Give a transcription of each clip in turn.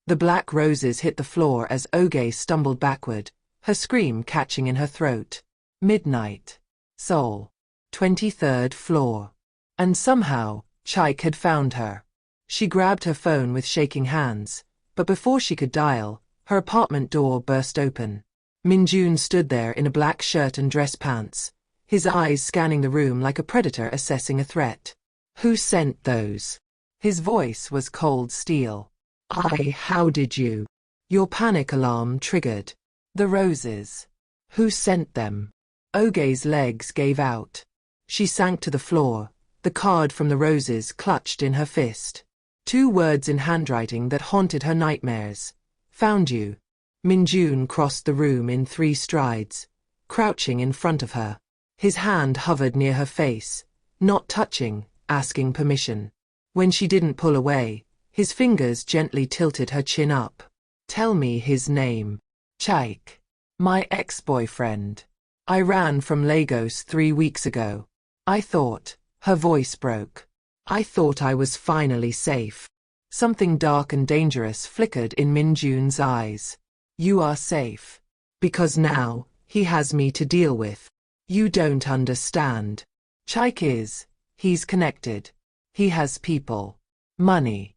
The black roses hit the floor as Oge stumbled backward, her scream catching in her throat. Midnight. Seoul. 23rd floor. And somehow, Chike had found her. She grabbed her phone with shaking hands, but before she could dial, her apartment door burst open. Min-jun stood there in a black shirt and dress pants, his eyes scanning the room like a predator assessing a threat. Who sent those? His voice was cold steel. How did you? Your panic alarm triggered. The roses. Who sent them? Oge's legs gave out. She sank to the floor, the card from the roses clutched in her fist. 2 words in handwriting that haunted her nightmares. Found you. Min-jun crossed the room in 3 strides, crouching in front of her. His hand hovered near her face, not touching, asking permission. When she didn't pull away, his fingers gently tilted her chin up. Tell me his name. Chike. My ex-boyfriend. I ran from Lagos 3 weeks ago. I thought, her voice broke. I thought I was finally safe. Something dark and dangerous flickered in Min-jun's eyes. You are safe. Because now, he has me to deal with. You don't understand. Chike is. He's connected. He has people. Money.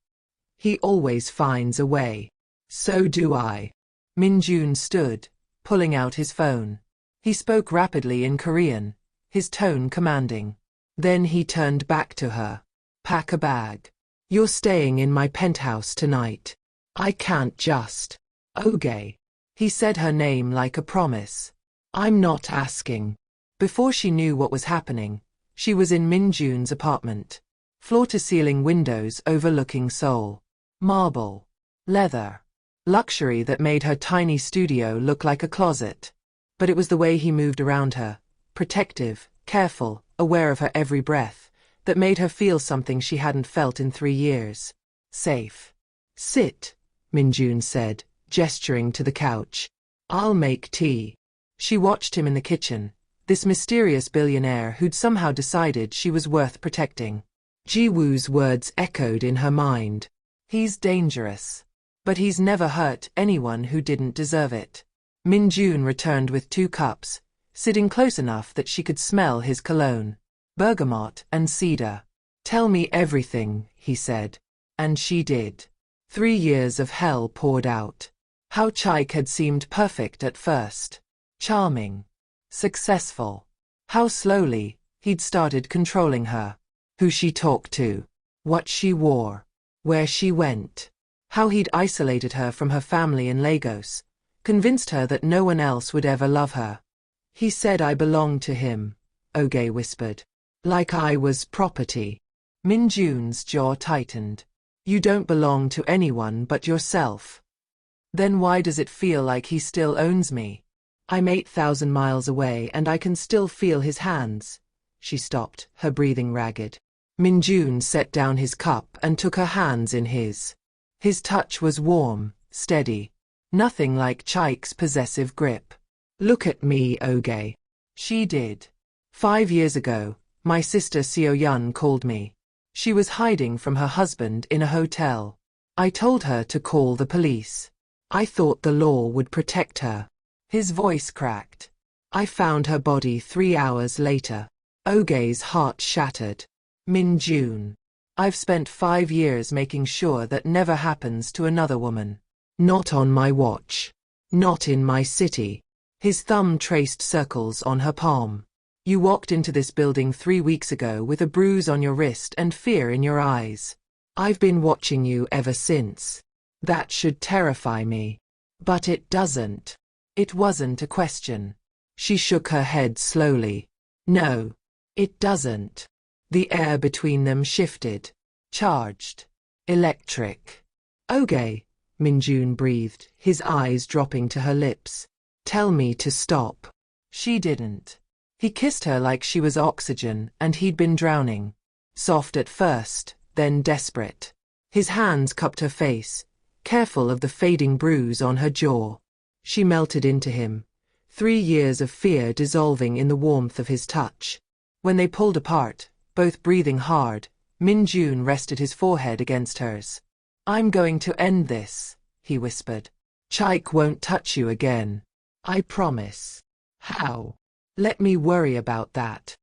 He always finds a way. So do I. Min-jun stood, pulling out his phone. He spoke rapidly in Korean, his tone commanding. Then he turned back to her. Pack a bag. You're staying in my penthouse tonight. I can't just. Oge. He said her name like a promise. I'm not asking. Before she knew what was happening, she was in Min-jun's apartment. Floor-to-ceiling windows overlooking Seoul. Marble. Leather. Luxury that made her tiny studio look like a closet. But it was the way he moved around her, protective, careful, aware of her every breath, that made her feel something she hadn't felt in 3 years. Safe. Sit, Min-jun said, gesturing to the couch. I'll make tea. She watched him in the kitchen, this mysterious billionaire who'd somehow decided she was worth protecting. Ji-woo's words echoed in her mind. He's dangerous. But he's never hurt anyone who didn't deserve it. Min-jun returned with 2 cups, sitting close enough that she could smell his cologne. Bergamot and cedar. Tell me everything, he said. And she did. 3 years of hell poured out. How Chike had seemed perfect at first. Charming. Successful. How slowly, he'd started controlling her. Who she talked to. What she wore. Where she went. How he'd isolated her from her family in Lagos, convinced her that no one else would ever love her. He said I belonged to him, Oge whispered. Like I was property. Min-jun's jaw tightened. You don't belong to anyone but yourself. Then why does it feel like he still owns me? I'm 8,000 miles away and I can still feel his hands. She stopped, her breathing ragged. Min-jun set down his cup and took her hands in his. His touch was warm, steady. Nothing like Chike's possessive grip. Look at me, Oge. She did. 5 years ago, my sister Seo-yun called me. She was hiding from her husband in a hotel. I told her to call the police. I thought the law would protect her. His voice cracked. I found her body 3 hours later. Oge's heart shattered. Min-jun. I've spent 5 years making sure that never happens to another woman. Not on my watch. Not in my city. His thumb traced circles on her palm. You walked into this building 3 weeks ago with a bruise on your wrist and fear in your eyes. I've been watching you ever since. That should terrify me. But it doesn't. It wasn't a question. She shook her head slowly. No, it doesn't. The air between them shifted. Charged. Electric. Oge, Min-jun breathed, his eyes dropping to her lips. Tell me to stop. She didn't. He kissed her like she was oxygen and he'd been drowning. Soft at first, then desperate. His hands cupped her face, careful of the fading bruise on her jaw. She melted into him, 3 years of fear dissolving in the warmth of his touch. When they pulled apart, both breathing hard, Min-jun rested his forehead against hers. I'm going to end this, he whispered. Chike won't touch you again. I promise. How? Let me worry about that.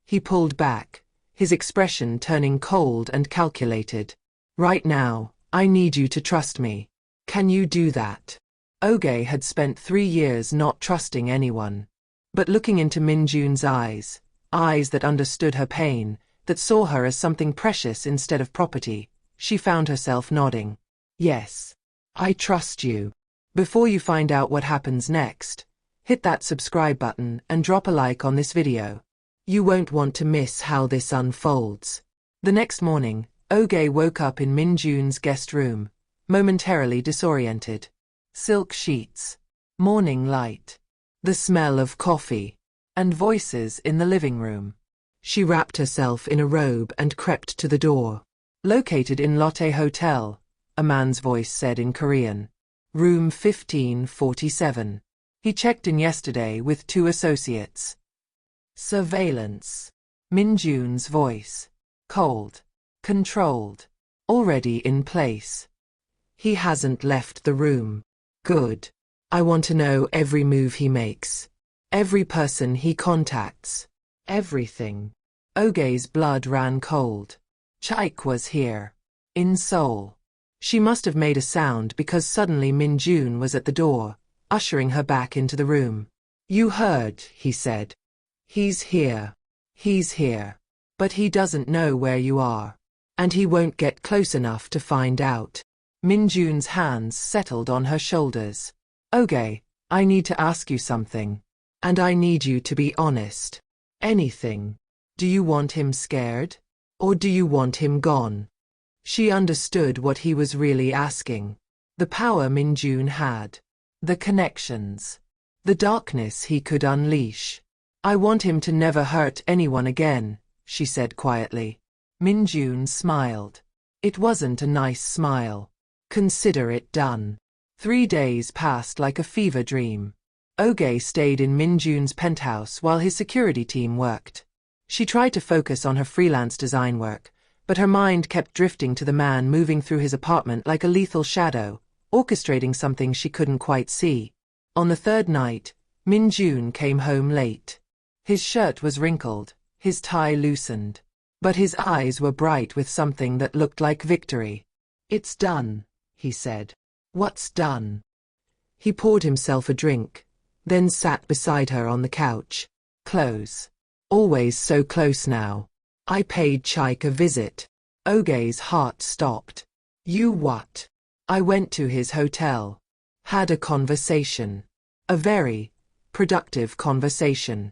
He pulled back, his expression turning cold and calculated. Right now, I need you to trust me. Can you do that? Oge had spent 3 years not trusting anyone. But looking into Min-jun's eyes that understood her pain, that saw her as something precious instead of property, she found herself nodding. Yes. I trust you. Before you find out what happens next, hit that subscribe button and drop a like on this video. You won't want to miss how this unfolds. The next morning, Oge woke up in Min-jun's guest room, momentarily disoriented. Silk sheets, morning light, the smell of coffee, and voices in the living room. She wrapped herself in a robe and crept to the door. Located in Lotte Hotel, a man's voice said in Korean. Room 1547. He checked in yesterday with 2 associates. Surveillance. Min-jun's voice. Cold. Controlled. Already in place. He hasn't left the room. Good. I want to know every move he makes. Every person he contacts. Everything. Oge's blood ran cold. Chike was here. In Seoul. She must have made a sound because suddenly Min-jun was at the door, ushering her back into the room. You heard, he said. He's here. He's here. But he doesn't know where you are. And he won't get close enough to find out. Min-jun's hands settled on her shoulders. Oge, I need to ask you something. And I need you to be honest. Anything. Do you want him scared? Or do you want him gone? She understood what he was really asking. The power Min-jun had. The connections. The darkness he could unleash. I want him to never hurt anyone again, she said quietly. Min-jun smiled. It wasn't a nice smile. Consider it done. 3 days passed like a fever dream. Oge stayed in Min-jun's penthouse while his security team worked. She tried to focus on her freelance design work, but her mind kept drifting to the man moving through his apartment like a lethal shadow, orchestrating something she couldn't quite see. On the 3rd night, Min-jun came home late. His shirt was wrinkled, his tie loosened. But his eyes were bright with something that looked like victory. It's done, he said. What's done? He poured himself a drink, then sat beside her on the couch. Close. Always so close now. I paid Chike a visit. Oge's heart stopped. You what? I went to his hotel. Had a conversation. A very productive conversation.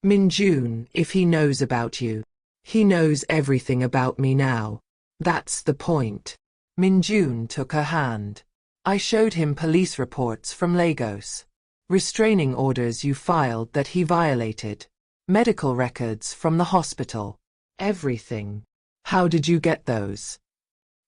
Min-jun, if he knows about you. He knows everything about me now. That's the point. Min-jun took her hand. I showed him police reports from Lagos. Restraining orders you filed that he violated. Medical records from the hospital. Everything. How did you get those?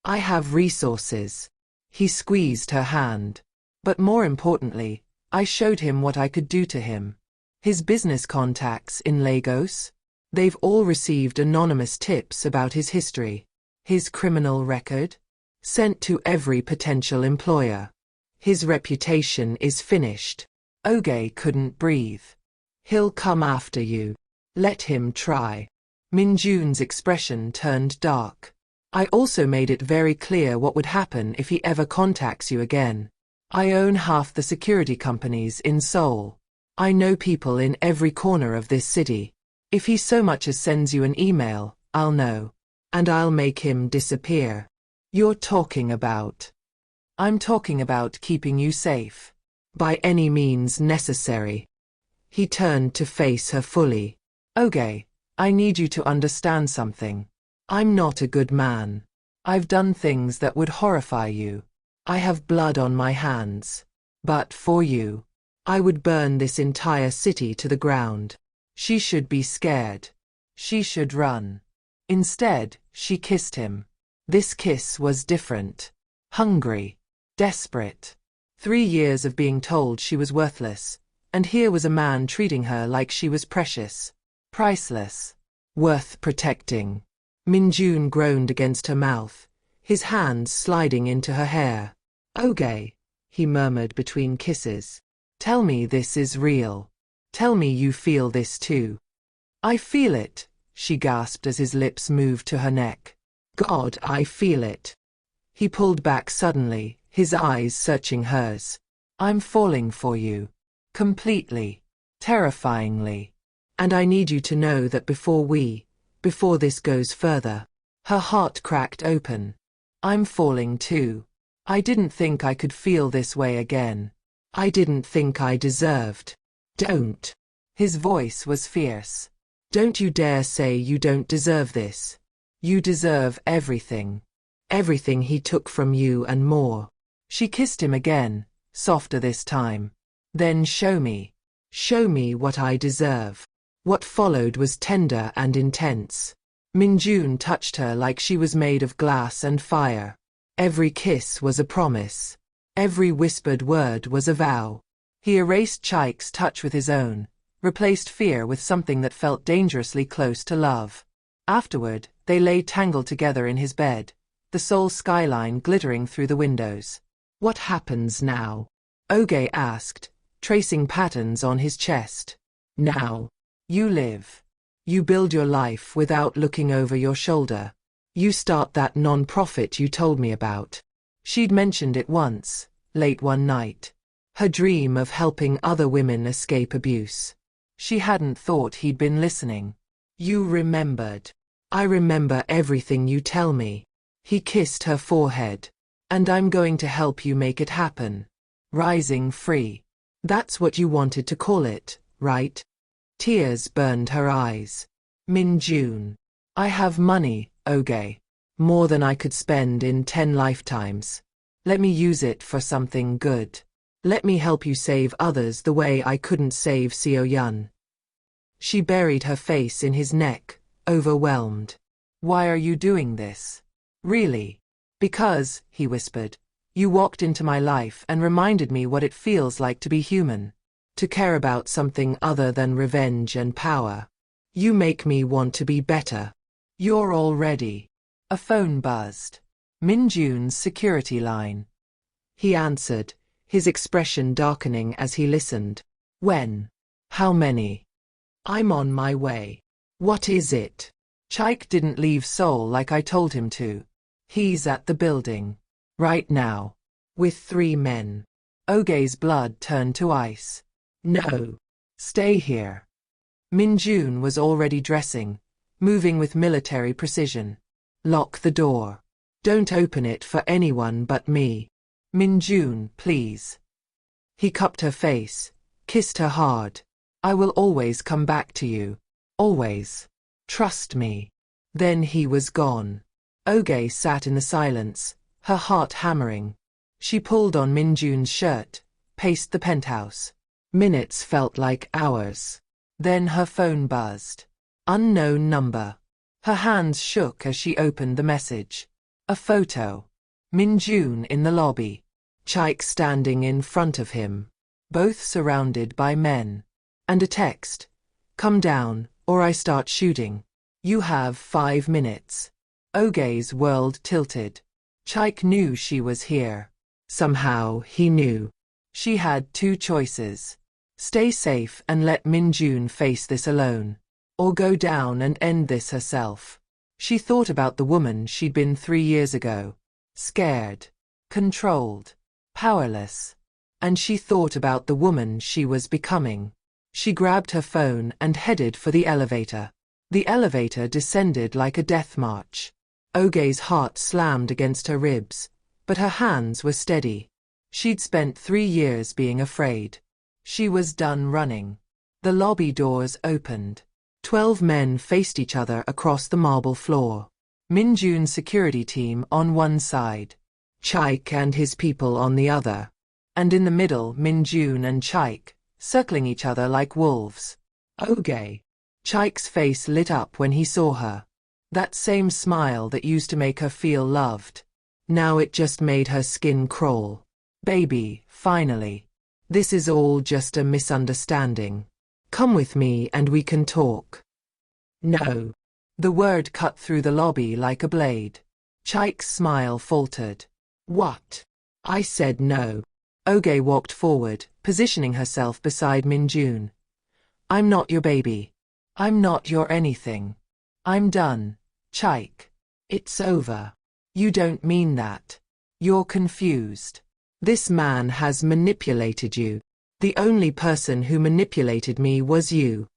I have resources. He squeezed her hand. But more importantly, I showed him what I could do to him. His business contacts in Lagos? They've all received anonymous tips about his history. His criminal record? Sent to every potential employer. His reputation is finished. Oge couldn't breathe. He'll come after you. Let him try. Min-jun's expression turned dark. I also made it very clear what would happen if he ever contacts you again. I own half the security companies in Seoul. I know people in every corner of this city. If he so much as sends you an email, I'll know. And I'll make him disappear. You're talking about. I'm talking about keeping you safe. By any means necessary. He turned to face her fully. Oge, I need you to understand something. I'm not a good man. I've done things that would horrify you. I have blood on my hands. But for you, I would burn this entire city to the ground. She should be scared. She should run. Instead, she kissed him. This kiss was different. Hungry. Desperate. 3 years of being told she was worthless, and here was a man treating her like she was precious. Priceless. Worth protecting. Min-jun groaned against her mouth, his hands sliding into her hair. "Oge," he murmured between kisses. "Tell me this is real. Tell me you feel this too." "I feel it," she gasped as his lips moved to her neck. "God, I feel it." He pulled back suddenly, his eyes searching hers. "I'm falling for you. Completely. Terrifyingly. And I need you to know that before this goes further." Her heart cracked open. "I'm falling too. I didn't think I could feel this way again. I didn't think I deserved." "Don't." His voice was fierce. "Don't you dare say you don't deserve this. You deserve everything. Everything he took from you and more." She kissed him again, softer this time. "Then show me. Show me what I deserve." What followed was tender and intense. Min-jun touched her like she was made of glass and fire. Every kiss was a promise. Every whispered word was a vow. He erased Chike's touch with his own, replaced fear with something that felt dangerously close to love. Afterward, they lay tangled together in his bed, the Seoul skyline glittering through the windows. "What happens now?" Oge asked, tracing patterns on his chest. "Now, you live. You build your life without looking over your shoulder. You start that non-profit you told me about." She'd mentioned it once, late one night. Her dream of helping other women escape abuse. She hadn't thought he'd been listening. "You remembered." "I remember everything you tell me." He kissed her forehead. "And I'm going to help you make it happen. Rising free. That's what you wanted to call it, right?" Tears burned her eyes. "Min-jun. I have money, Oge. More than I could spend in 10 lifetimes. Let me use it for something good. Let me help you save others the way I couldn't save Seo-yun." She buried her face in his neck, overwhelmed. "Why are you doing this? Really?" "Because," he whispered, "you walked into my life and reminded me what it feels like to be human. To care about something other than revenge and power. You make me want to be better." "You're all ready." A phone buzzed. Min-jun's security line. He answered, his expression darkening as he listened. "When? How many?" "I'm on my way." "What is it?" "Chike didn't leave Seoul like I told him to. He's at the building. Right now. With 3 men." Oge's blood turned to ice. "No. Stay here." Min-jun was already dressing, moving with military precision. "Lock the door. Don't open it for anyone but me. Min-jun, please." He cupped her face, kissed her hard. "I will always come back to you. Always. Trust me." Then he was gone. Oge sat in the silence, her heart hammering. She pulled on Min-jun's shirt, paced the penthouse. Minutes felt like hours. Then her phone buzzed. Unknown number. Her hands shook as she opened the message. A photo. Min-jun in the lobby. Chike standing in front of him. Both surrounded by men. And a text. "Come down, or I start shooting. You have 5 minutes." Oge's world tilted. Chike knew she was here. Somehow he knew. She had 2 choices. Stay safe and let Min-jun face this alone. Or go down and end this herself. She thought about the woman she'd been 3 years ago. Scared. Controlled. Powerless. And she thought about the woman she was becoming. She grabbed her phone and headed for the elevator. The elevator descended like a death march. Oge's heart slammed against her ribs, but her hands were steady. She'd spent 3 years being afraid. She was done running. The lobby doors opened. 12 men faced each other across the marble floor. Min-jun's security team on one side. Chike and his people on the other. And in the middle, Min-jun and Chike, circling each other like wolves. "Oge." Chike's face lit up when he saw her. That same smile that used to make her feel loved. Now it just made her skin crawl. "Baby, finally. This is all just a misunderstanding. Come with me and we can talk." "No." The word cut through the lobby like a blade. Chike's smile faltered. "What?" I said no. Oge walked forward, positioning herself beside Min-jun. I'm not your baby. I'm not your anything. I'm done, Chike. It's over. You don't mean that. You're confused. This man has manipulated you. The only person who manipulated me was you.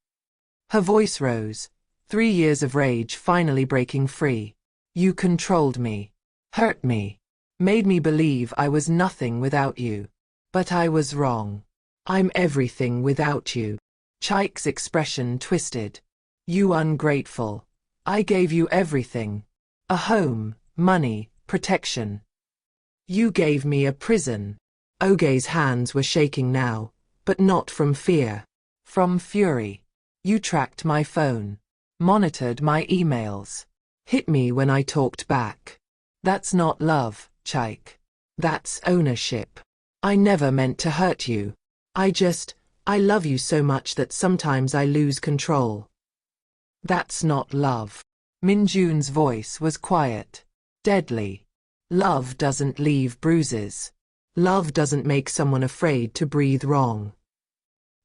Her voice rose, 3 years of rage finally breaking free. You controlled me, hurt me, made me believe I was nothing without you. But I was wrong. I'm everything without you. Chike's expression twisted. You ungrateful. I gave you everything. A home, money, protection. You gave me a prison. Oge's hands were shaking now, but not from fear. From fury. You tracked my phone. Monitored my emails. Hit me when I talked back. That's not love, Chike. That's ownership. I never meant to hurt you. I love you so much that sometimes I lose control. That's not love. Min-jun's voice was quiet, deadly. Love doesn't leave bruises. Love doesn't make someone afraid to breathe wrong.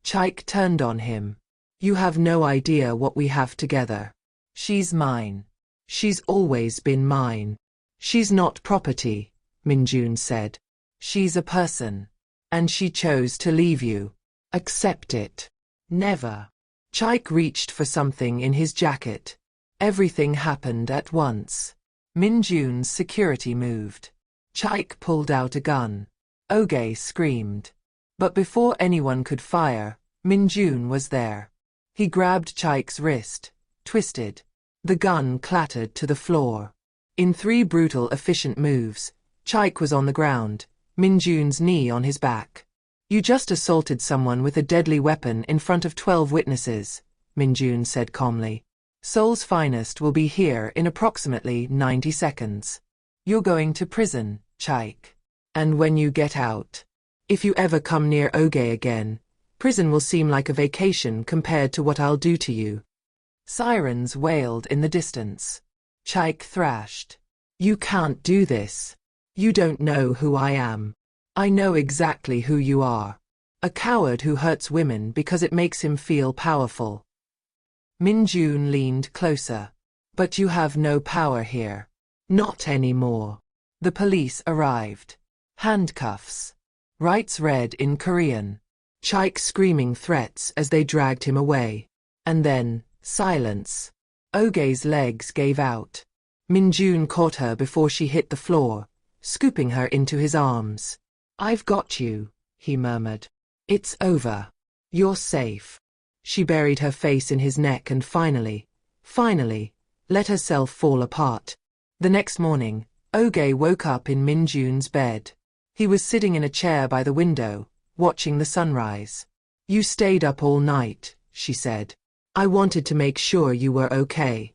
Chike turned on him. You have no idea what we have together. She's mine. She's always been mine. She's not property, Min-jun said. She's a person. And she chose to leave you. Accept it. Never. Chike reached for something in his jacket. Everything happened at once. Min-jun's security moved. Chike pulled out a gun. Oge screamed. But before anyone could fire, Min-jun was there. He grabbed Chike's wrist, twisted. The gun clattered to the floor. In 3 brutal, efficient moves, Chike was on the ground, Min-jun's knee on his back. You just assaulted someone with a deadly weapon in front of 12 witnesses, Min-jun said calmly. Seoul's finest will be here in approximately 90 seconds. You're going to prison, Chike. And when you get out, if you ever come near Oge again, prison will seem like a vacation compared to what I'll do to you. Sirens wailed in the distance. Chike thrashed. You can't do this. You don't know who I am. I know exactly who you are. A coward who hurts women because it makes him feel powerful. Min-jun leaned closer. But you have no power here. Not anymore. The police arrived. Handcuffs. Rights read in Korean. Chike screaming threats as they dragged him away. And then, silence. Oge's legs gave out. Min-jun caught her before she hit the floor, scooping her into his arms. I've got you, he murmured. It's over. You're safe. She buried her face in his neck and finally, let herself fall apart. The next morning, Oge woke up in Min-jun's bed. He was sitting in a chair by the window, watching the sunrise. You stayed up all night, she said. I wanted to make sure you were okay.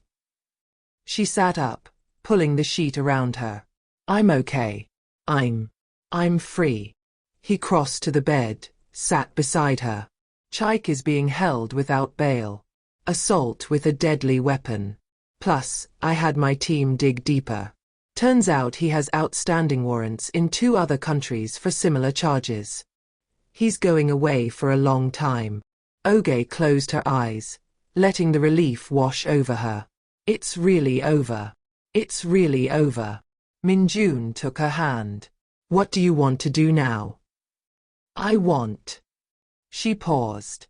She sat up, pulling the sheet around her. I'm okay. I'm free. He crossed to the bed, sat beside her. Chike is being held without bail. Assault with a deadly weapon. Plus, I had my team dig deeper. Turns out he has outstanding warrants in 2 other countries for similar charges. He's going away for a long time. Oge closed her eyes, letting the relief wash over her. It's really over. It's really over. Min-jun took her hand. What do you want to do now? She paused.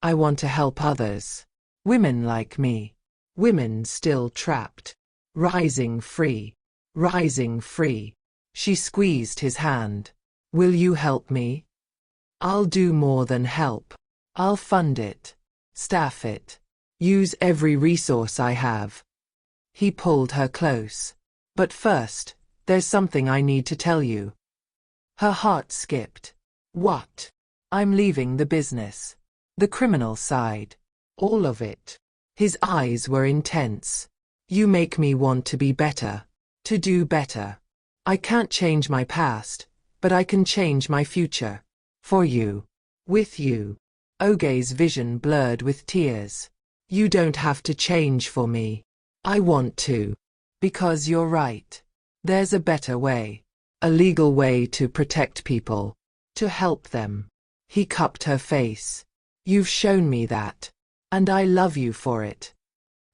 I want to help others. Women like me. Women still trapped. Rising free. Rising free. She squeezed his hand. Will you help me? I'll do more than help. I'll fund it. Staff it. Use every resource I have. He pulled her close. But first, there's something I need to tell you. Her heart skipped. What? I'm leaving the business. The criminal side. All of it. His eyes were intense. You make me want to be better. To do better. I can't change my past, but I can change my future. For you. With you. Oge's vision blurred with tears. You don't have to change for me. I want to. Because you're right. There's a better way. A legal way to protect people. To help them. He cupped her face. You've shown me that. And I love you for it.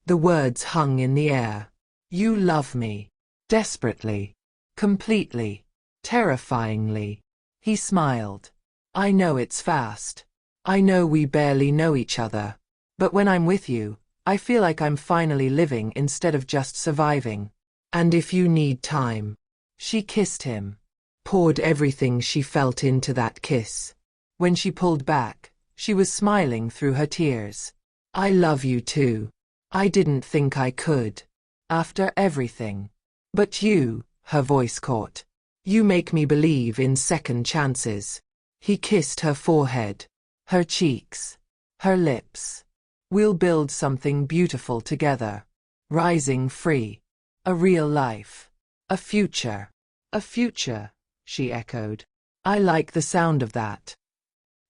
The words hung in the air. You love me. Desperately. Completely. Terrifyingly. He smiled. I know it's fast. I know we barely know each other. But when I'm with you, I feel like I'm finally living instead of just surviving. And if you need time. She kissed him. Poured everything she felt into that kiss. When she pulled back, she was smiling through her tears. I love you too. I didn't think I could. After everything. But you, her voice caught. You make me believe in second chances. He kissed her forehead, her cheeks, her lips. We'll build something beautiful together. Rising free. A real life. A future. A future, she echoed. I like the sound of that.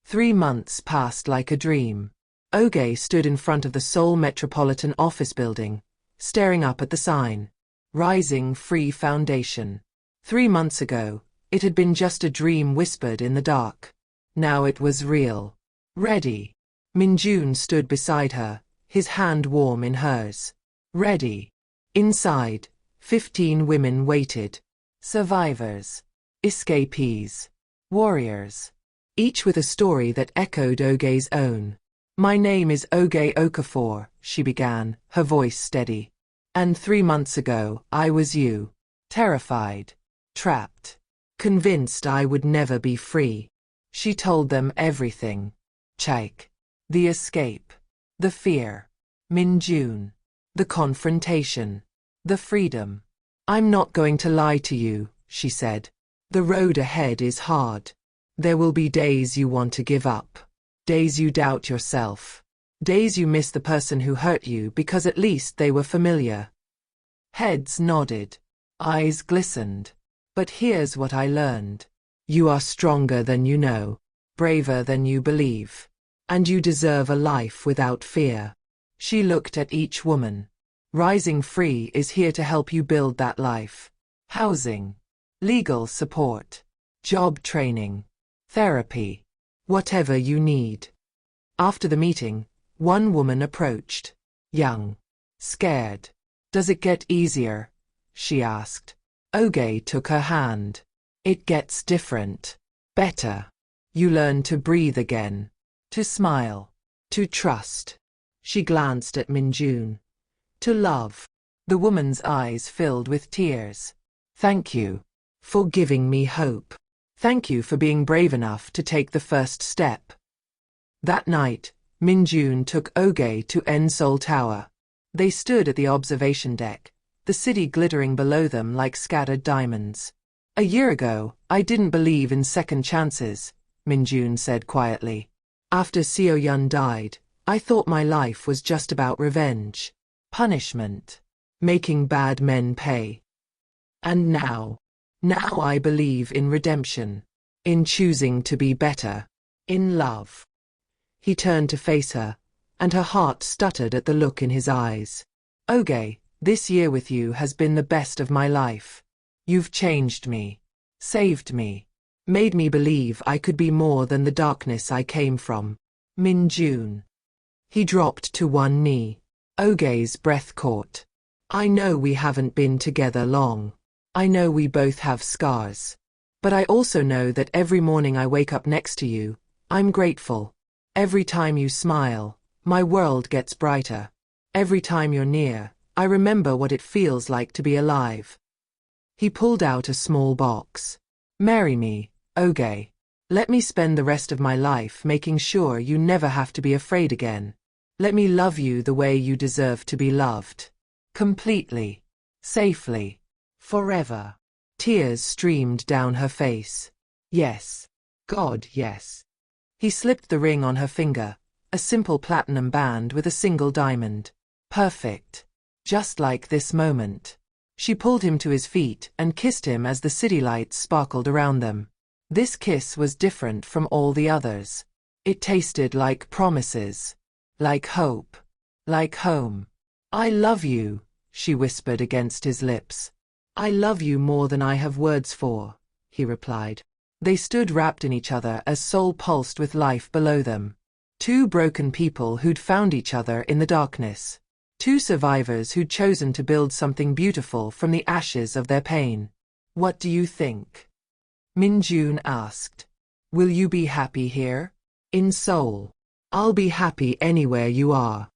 3 months passed like a dream. Oge stood in front of the Seoul Metropolitan Office Building, staring up at the sign. Rising Free Foundation. 3 months ago, it had been just a dream whispered in the dark. Now it was real. Ready. Min-jun stood beside her, his hand warm in hers. Ready. Inside, 15 women waited. Survivors. Escapees. Warriors. Each with a story that echoed Oge's own. My name is Oge Okafor, she began, her voice steady. And 3 months ago, I was you. Terrified. Trapped. Convinced I would never be free. She told them everything. Chike. The escape. The fear. Min-jun. The confrontation. The freedom. I'm not going to lie to you, she said. The road ahead is hard. There will be days you want to give up. Days you doubt yourself. Days you miss the person who hurt you because at least they were familiar. Heads nodded. Eyes glistened. But here's what I learned. You are stronger than you know. Braver than you believe. And you deserve a life without fear. She looked at each woman. Rising Free is here to help you build that life. Housing. Legal support. Job training. Therapy. Whatever you need. After the meeting, one woman approached. Young. Scared. Does it get easier? She asked. Oge took her hand. It gets different. Better. You learn to breathe again. To smile. To trust. She glanced at Min-jun. To love. The woman's eyes filled with tears. Thank you. For giving me hope. Thank you for being brave enough to take the first step. That night, Min-jun took Oge to Seoul Tower. They stood at the observation deck, the city glittering below them like scattered diamonds. A year ago, I didn't believe in second chances, Min-jun said quietly. After Seo-yun died, I thought my life was just about revenge. Punishment. Making bad men pay. And now I believe in redemption. In choosing to be better. In love. He turned to face her, and her heart stuttered at the look in his eyes. Oge, this year with you has been the best of my life. You've changed me. Saved me. Made me believe I could be more than the darkness I came from. Min-jun. He dropped to one knee. Oge's breath caught. I know we haven't been together long. I know we both have scars. But I also know that every morning I wake up next to you, I'm grateful. Every time you smile, my world gets brighter. Every time you're near, I remember what it feels like to be alive. He pulled out a small box. Marry me, Oge. Let me spend the rest of my life making sure you never have to be afraid again. Let me love you the way you deserve to be loved. Completely. Safely. Forever. Tears streamed down her face. Yes. God, yes. He slipped the ring on her finger, a simple platinum band with a single diamond. Perfect. Just like this moment. She pulled him to his feet and kissed him as the city lights sparkled around them. This kiss was different from all the others. It tasted like promises. Like hope. Like home. I love you, she whispered against his lips. I love you more than I have words for. he replied. They stood wrapped in each other as Seoul pulsed with life below them. Two broken people who'd found each other in the darkness. Two survivors who'd chosen to build something beautiful from the ashes of their pain. What do you think? Min-jun asked. Will you be happy here? In Seoul. I'll be happy anywhere you are.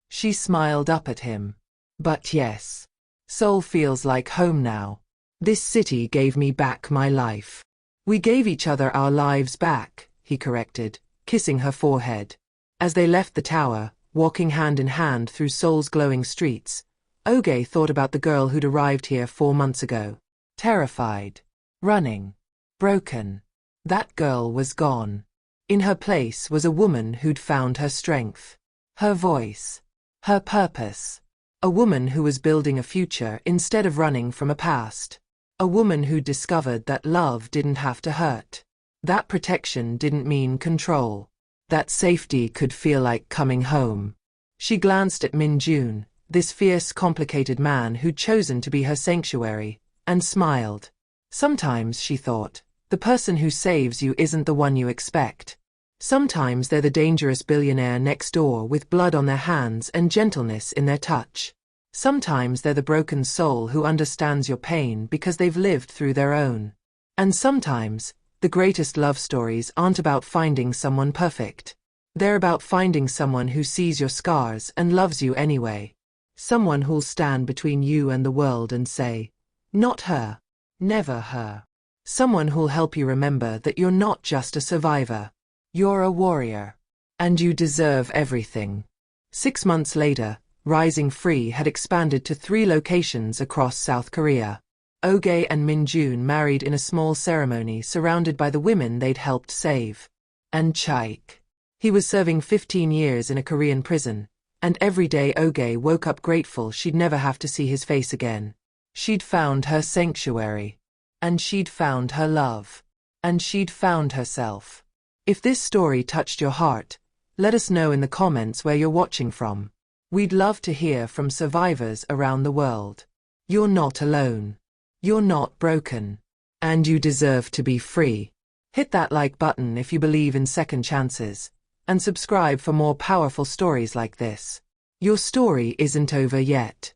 She smiled up at him. But yes. Seoul feels like home now. This city gave me back my life. We gave each other our lives back, he corrected, kissing her forehead. As they left the tower, walking hand in hand through Seoul's glowing streets, Oge thought about the girl who'd arrived here 4 months ago. Terrified. Running. Broken. That girl was gone. In her place was a woman who'd found her strength. Her voice. Her purpose. A woman who was building a future instead of running from a past. A woman who discovered that love didn't have to hurt. That protection didn't mean control. That safety could feel like coming home. She glanced at Min-jun, this fierce, complicated man who'd chosen to be her sanctuary, and smiled. Sometimes, she thought, the person who saves you isn't the one you expect. Sometimes they're the dangerous billionaire next door with blood on their hands and gentleness in their touch. Sometimes they're the broken soul who understands your pain because they've lived through their own. And sometimes, the greatest love stories aren't about finding someone perfect. They're about finding someone who sees your scars and loves you anyway. Someone who'll stand between you and the world and say, not her. Never her. Someone who'll help you remember that you're not just a survivor. You're a warrior. And you deserve everything. 6 months later, Rising Free had expanded to 3 locations across South Korea. Oge and Min-jun married in a small ceremony surrounded by the women they'd helped save. And Chike. He was serving 15 years in a Korean prison, and every day Oge woke up grateful she'd never have to see his face again. She'd found her sanctuary. And she'd found her love. And she'd found herself. If this story touched your heart, let us know in the comments where you're watching from. We'd love to hear from survivors around the world. You're not alone. You're not broken. And you deserve to be free. Hit that like button if you believe in second chances. And subscribe for more powerful stories like this. Your story isn't over yet.